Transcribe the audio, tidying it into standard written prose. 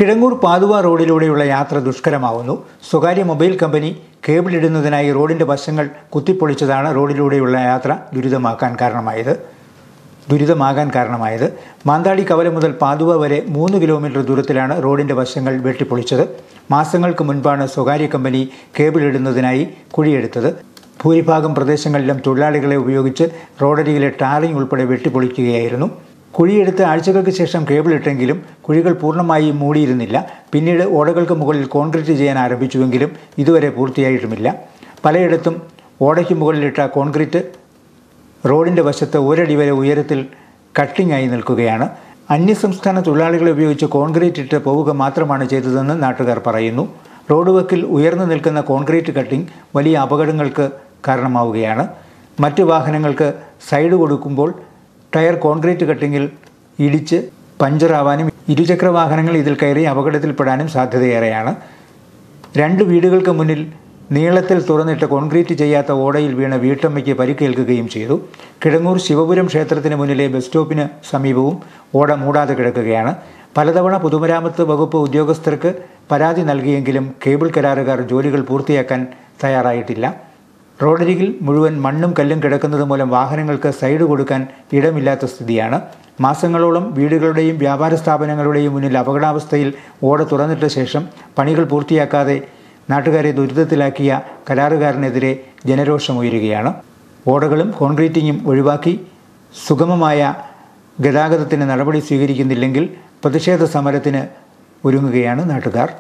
കിഴങ്ങൂർ പാതുവ റോഡിലൂടെയുള്ള യാത്ര ദുഷ്കരമാവുന്നു. സ്വകാര്യ mobile company cable ഇടുന്നതിനായി റോഡിന്റെ വശങ്ങൾ കുത്തിപ്പൊളിച്ചതാണ് റോഡിലൂടെയുള്ള യാത്ര ദുരിതമാകാൻ കാരണമായത്. മാന്താടി കവല മുതൽ പാതുവ വരെ 3 കിലോമീറ്റർ ദൂരത്തിലാണ് റോഡിന്റെ വശങ്ങൾ വെട്ടിപ്പൊളിച്ചത്. മാസങ്ങൾക്ക് മുൻപാണ് സ്വകാര്യ കമ്പനി കേബിൾ ഇടുന്നതിനായി കുഴിയെടുത്തത്. ഭൂരിഭാഗം പ്രദേശങ്ങളിലും തൊഴിലാളികളെ ഉപയോഗിച്ച് റോഡരികിലെ ടാറിംഗ് ഉൾപ്പെടെ വെട്ടിപ്പൊളിക്കുകയായിരുന്നു. കുഴിയെടുത്ത് ആഴ്ചകൾക്ക് ശേഷം കേബിൾ ഇട്ടെങ്കിലും കുഴികൾ പൂർണ്ണമായി മൂടിയിരുന്നില്ല. പിന്നീട് ഓടകൾക്ക് മുകളിൽ കോൺക്രീറ്റ് ചെയ്യാൻ ആരംഭിച്ചുവെങ്കിലും ഇതുവരെ പൂർത്തിയായിട്ടുമില്ല. പലയിടത്തും ഓടയ്ക്ക് മുകളിലിട്ട കോൺക്രീറ്റ് റോഡിൻ്റെ വശത്ത് ഒരടി വരെ ഉയരത്തിൽ കട്ടിംഗ് ആയി നിൽക്കുകയാണ്. അന്യസംസ്ഥാന തൊഴിലാളികളെ ഉപയോഗിച്ച് കോൺക്രീറ്റ് ഇട്ട് പോവുക മാത്രമാണ് ചെയ്തതെന്ന് നാട്ടുകാർ പറയുന്നു. റോഡ് വക്കിൽ ഉയർന്നു നിൽക്കുന്ന കോൺക്രീറ്റ് കട്ടിംഗ് വലിയ അപകടങ്ങൾക്ക് കാരണമാവുകയാണ്. മറ്റ് വാഹനങ്ങൾക്ക് സൈഡ് കൊടുക്കുമ്പോൾ ടയർ കോൺക്രീറ്റ് കട്ടിങ്ങിൽ ഇടിച്ച് പഞ്ചറാവാനും ഇരുചക്ര വാഹനങ്ങൾ ഇതിൽ കയറി അപകടത്തിൽപ്പെടാനും സാധ്യതയേറെയാണ്. 2 വീടുകൾക്ക് മുന്നിൽ നീളത്തിൽ തുറന്നിട്ട് കോൺക്രീറ്റ് ചെയ്യാത്ത ഓടയിൽ വീണ വീട്ടമ്മയ്ക്ക് പരിക്കേൽക്കുകയും ചെയ്തു. കിഴങ്ങൂർ ശിവപുരം ക്ഷേത്രത്തിന് മുന്നിലെ ബസ് സ്റ്റോപ്പിന് സമീപവും ഓട മൂടാതെ കിടക്കുകയാണ്. പലതവണ പൊതുമരാമത്ത് വകുപ്പ് ഉദ്യോഗസ്ഥർക്ക് പരാതി നൽകിയെങ്കിലും കേബിൾ കരാറുകാർ ജോലികൾ പൂർത്തിയാക്കാൻ തയ്യാറായിട്ടില്ല. റോഡരികിൽ മുഴുവൻ മണ്ണും കല്ലും കിടക്കുന്നത് മൂലം വാഹനങ്ങൾക്ക് സൈഡ് കൊടുക്കാൻ ഇടമില്ലാത്ത സ്ഥിതിയാണ്. മാസങ്ങളോളം വീടുകളുടെയും വ്യാപാര സ്ഥാപനങ്ങളുടെയും മുന്നിൽ അപകടാവസ്ഥയിൽ ഓട തുറന്നിട്ട ശേഷം പണികൾ പൂർത്തിയാക്കാതെ നാട്ടുകാരെ ദുരിതത്തിലാക്കിയ കരാറുകാരനെതിരെ ജനരോഷമുയരുകയാണ്. ഓടകളും കോൺക്രീറ്റിങ്ങും ഒഴിവാക്കി സുഗമമായ ഗതാഗതത്തിന് നടപടി സ്വീകരിക്കുന്നില്ലെങ്കിൽ പ്രതിഷേധ സമരത്തിന് ഒരുങ്ങുകയാണ് നാട്ടുകാർ.